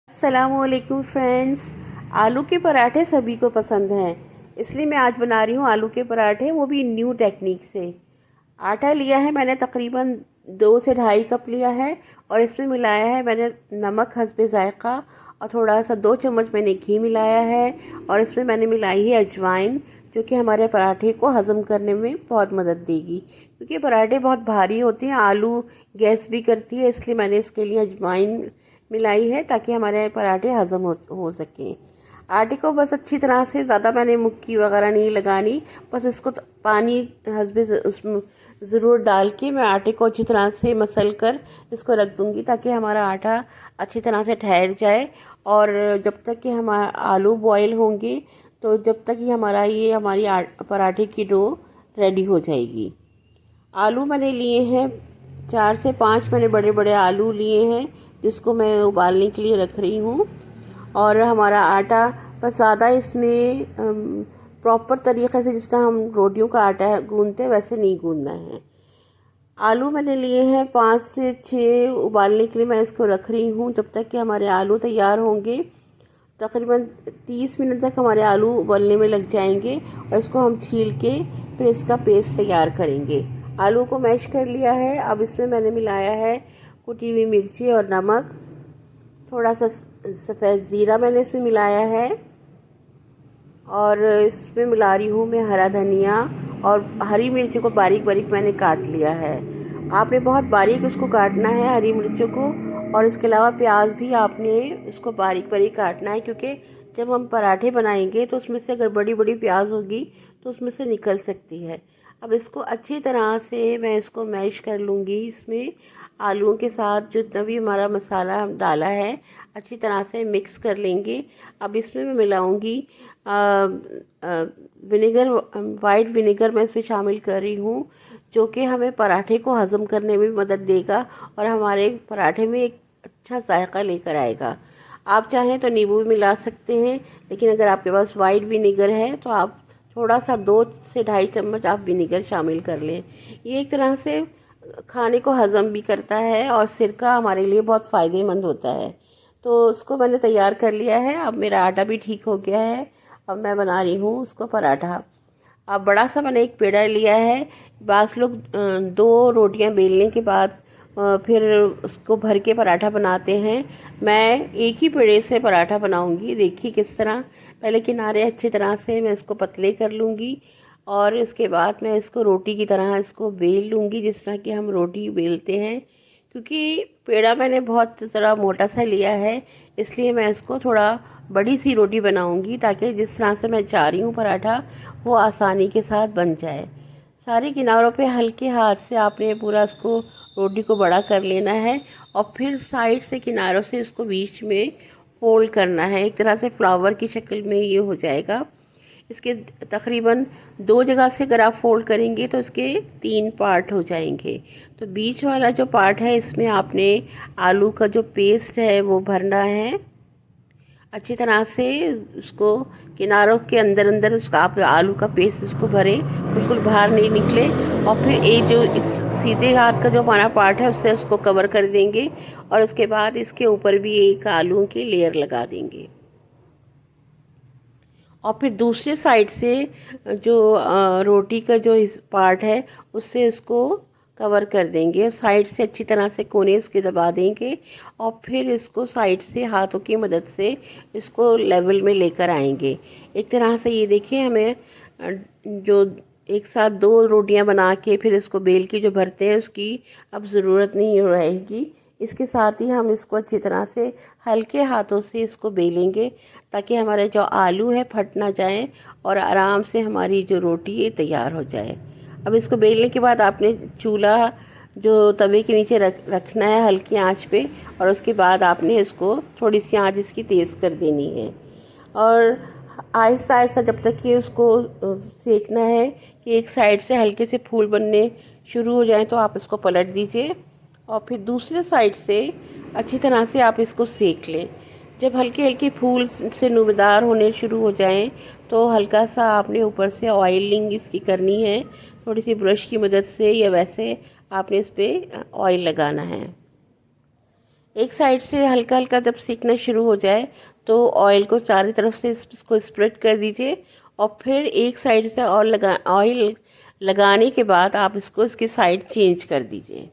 अस्सलामुअलैकुम फ्रेंड्स। आलू के पराठे सभी को पसंद हैं, इसलिए मैं आज बना रही हूँ आलू के पराठे, वो भी न्यू टेक्निक से। आटा लिया है मैंने तकरीबन 2 से ढाई कप लिया है और इसमें मिलाया है मैंने नमक हस्बे ज़ायक़ा और थोड़ा सा 2 चम्मच मैंने घी मिलाया है और इसमें मैंने मिलाई है अजवाइन, जो कि हमारे पराठे को हज़म करने में बहुत मदद देगी, क्योंकि पराठे बहुत भारी होते हैं, आलू गैस भी करती है, इसलिए मैंने इसके लिए अजवाइन मिलाई है ताकि हमारे पराठे हज़म हो सकें। आटे को बस अच्छी तरह से, ज़्यादा मैंने मुक्की वगैरह नहीं लगानी, बस इसको पानी हस्बे उसमें ज़रूर डाल के मैं आटे को अच्छी तरह से मसल कर इसको रख दूँगी ताकि हमारा आटा अच्छी तरह से ठहर जाए। और जब तक कि हमारा आलू बॉईल होंगे तो जब तक कि हमारी पराठे की डो रेडी हो जाएगी। आलू मैंने लिए हैं 4 से 5, मैंने बड़े बड़े आलू लिए हैं जिसको मैं उबालने के लिए रख रही हूँ। और हमारा आटा बस ज़्यादा इसमें प्रॉपर तरीक़े से, जिस तरह हम रोटियों का आटा गूंदते हैं वैसे नहीं गूंदना है। आलू मैंने लिए हैं 5 से 6, उबालने के लिए मैं इसको रख रही हूँ जब तक कि हमारे आलू तैयार होंगे। तकरीबन 30 मिनट तक हमारे आलू उबलने में लग जाएंगे और इसको हम छील के फिर इसका पेस्ट तैयार करेंगे। आलू को मैश कर लिया है, अब इसमें मैंने मिलाया है कुटी हुई मिर्ची और नमक, थोड़ा सा सफ़ेद ज़ीरा मैंने इसमें मिलाया है और इसमें मिला रही हूँ मैं हरा धनिया और हरी मिर्ची को बारीक बारीक मैंने काट लिया है। आपने बहुत बारीक उसको काटना है हरी मिर्चों को, और इसके अलावा प्याज भी आपने उसको बारीक बारीक काटना है, क्योंकि जब हम पराठे बनाएंगे तो उसमें से अगर बड़ी बड़ी प्याज होगी तो उसमें से निकल सकती है। अब इसको अच्छी तरह से मैं इसको मैश कर लूँगी, इसमें आलूओं के साथ जितना भी हमारा मसाला डाला है अच्छी तरह से मिक्स कर लेंगे। अब इसमें मैं मिलाऊंगी विनेगर, वाइट विनेगर मैं इसमें शामिल कर रही हूँ, जो कि हमें पराठे को हज़म करने में मदद देगा और हमारे पराठे में एक अच्छा जायका लेकर आएगा। आप चाहें तो नींबू भी मिला सकते हैं, लेकिन अगर आपके पास वाइट विनेगर है तो आप थोड़ा सा 2 से ढाई चम्मच आप विनेगर शामिल कर लें। ये एक तरह से खाने को हज़म भी करता है और सिरका हमारे लिए बहुत फ़ायदेमंद होता है। तो उसको मैंने तैयार कर लिया है। अब मेरा आटा भी ठीक हो गया है, अब मैं बना रही हूँ उसको पराठा। अब बड़ा सा मैंने एक पेड़ा लिया है। बास लोग 2 रोटियां बेलने के बाद फिर उसको भर के पराठा बनाते हैं। मैं एक ही पेड़े से पराठा बनाऊंगी। देखिए किस तरह, पहले किनारे अच्छी तरह से मैं इसको पतले कर लूँगी और इसके बाद मैं इसको रोटी की तरह इसको बेल लूँगी, जिस तरह कि हम रोटी बेलते हैं। क्योंकि पेड़ा मैंने बहुत ज़रा मोटा सा लिया है, इसलिए मैं इसको थोड़ा बड़ी सी रोटी बनाऊंगी ताकि जिस तरह से मैं चाह रही हूँ पराठा वो आसानी के साथ बन जाए। सारे किनारों पे हल्के हाथ से आपने पूरा इसको रोटी को बड़ा कर लेना है और फिर साइड से किनारों से इसको बीच में फोल्ड करना है। एक तरह से फ्लावर की शक्ल में ये हो जाएगा। इसके तकरीबन 2 जगह से अगर आप फोल्ड करेंगे तो इसके 3 पार्ट हो जाएंगे। तो बीच वाला जो पार्ट है इसमें आपने आलू का जो पेस्ट है वो भरना है अच्छी तरह से। उसको किनारों के अंदर अंदर उसका आप आलू का पेस्ट उसको भरें, बिल्कुल बाहर नहीं निकले। और फिर एक जो सीधे हाथ का जो हमारा पार्ट है उससे उसको कवर कर देंगे और उसके बाद इसके ऊपर भी एक आलूओं की लेयर लगा देंगे। और फिर दूसरे साइड से जो रोटी का जो इस पार्ट है उससे उसको कवर कर देंगे। साइड से अच्छी तरह से कोने उसके दबा देंगे और फिर इसको साइड से हाथों की मदद से इसको लेवल में लेकर आएंगे। एक तरह से ये देखिए, हमें जो एक साथ 2 रोटियां बना के फिर इसको बेल के जो भरते हैं उसकी अब ज़रूरत नहीं रहेगी। इसके साथ ही हम इसको अच्छी तरह से हल्के हाथों से इसको बेलेंगे ताकि हमारे जो आलू है फट ना जाए और आराम से हमारी जो रोटी है तैयार हो जाए। अब इसको बेलने के बाद आपने चूल्हा जो तवे के नीचे रखना है हल्की आंच पे, और उसके बाद आपने इसको थोड़ी सी आंच इसकी तेज़ कर देनी है और आहिस्ता आहिस्ता जब तक कि उसको सेकना है कि एक साइड से हल्के से फूल बनने शुरू हो जाए तो आप इसको पलट दीजिए और फिर दूसरे साइड से अच्छी तरह से आप इसको सेक लें। जब हल्के हल्के फूल से नुमदार होने शुरू हो जाएं तो हल्का सा आपने ऊपर से ऑयलिंग इसकी करनी है, थोड़ी सी ब्रश की मदद से या वैसे आपने इस पर ऑयल लगाना है। एक साइड से हल्का हल्का जब सीखना शुरू हो जाए तो ऑयल को चारों तरफ से इसको स्प्रेड कर दीजिए, और फिर एक साइड से ऑयल लगाने के बाद आप इसकी साइड चेंज कर दीजिए।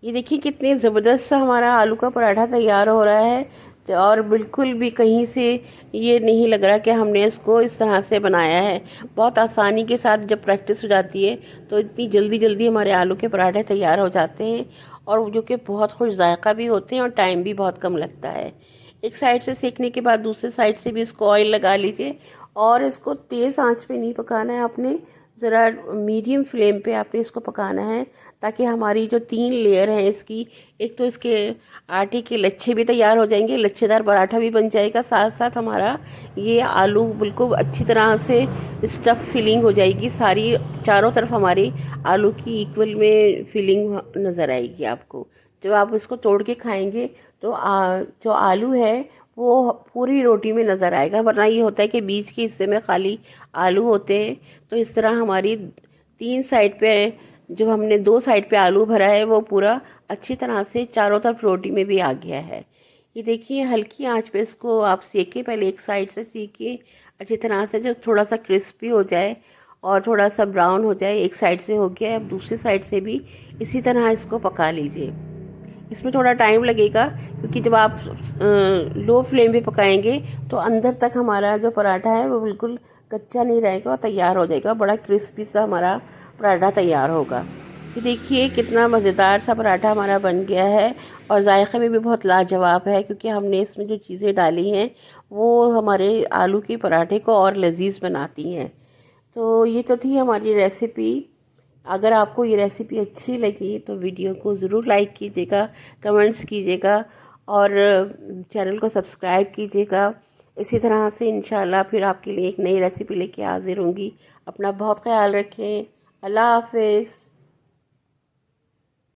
ये देखिए कितने ज़बरदस्त सा हमारा आलू का पराठा तैयार हो रहा है, और बिल्कुल भी कहीं से ये नहीं लग रहा कि हमने इसको इस तरह से बनाया है। बहुत आसानी के साथ जब प्रैक्टिस हो जाती है तो इतनी जल्दी जल्दी हमारे आलू के पराठे तैयार हो जाते हैं, और जो कि बहुत खुश जायका भी होते हैं और टाइम भी बहुत कम लगता है। एक साइड से सेकने के बाद दूसरे साइड से भी इसको ऑयल लगा लीजिए, और इसको तेज़ आंच पे नहीं पकाना है आपने, ज़रा मीडियम फ्लेम पे आपने इसको पकाना है, ताकि हमारी जो 3 लेयर हैं इसकी, एक तो इसके आटे के लच्छे भी तैयार हो जाएंगे, लच्छेदार पराठा भी बन जाएगा, साथ साथ हमारा ये आलू बिल्कुल अच्छी तरह से स्टफ़ फिलिंग हो जाएगी, सारी चारों तरफ हमारी आलू की इक्वल में फिलिंग नज़र आएगी आपको। जब आप इसको तोड़ के खाएंगे तो जो आलू है वो पूरी रोटी में नज़र आएगा, वरना ये होता है कि बीच के हिस्से में खाली आलू होते हैं। तो इस तरह हमारी 3 साइड पे, जो हमने 2 साइड पे आलू भरा है, वो पूरा अच्छी तरह से चारों तरफ रोटी में भी आ गया है। ये देखिए हल्की आंच पे इसको आप सेकें, पहले एक साइड से सेकें अच्छी तरह से, जब थोड़ा सा क्रिस्पी हो जाए और थोड़ा सा ब्राउन हो जाए, एक साइड से हो गया, अब दूसरी साइड से भी इसी तरह इसको पका लीजिए। इसमें थोड़ा टाइम लगेगा क्योंकि जब आप लो फ्लेम पे पकाएंगे तो अंदर तक हमारा जो पराठा है वो बिल्कुल कच्चा नहीं रहेगा और तैयार हो जाएगा, बड़ा क्रिस्पी सा हमारा पराठा तैयार होगा। ये देखिए कितना मज़ेदार सा पराठा हमारा बन गया है, और जायक़े में भी बहुत लाजवाब है, क्योंकि हमने इसमें जो चीज़ें डाली हैं वो हमारे आलू के पराठे को और लजीज बनाती हैं। तो ये तो थी हमारी रेसिपी। अगर आपको ये रेसिपी अच्छी लगी तो वीडियो को ज़रूर लाइक कीजिएगा, कमेंट्स कीजिएगा, और चैनल को सब्सक्राइब कीजिएगा। इसी तरह से इंशाल्लाह फिर आपके लिए एक नई रेसिपी लेके हाजिर होंगी। अपना बहुत ख्याल रखें। अल्लाह हाफ़िज़।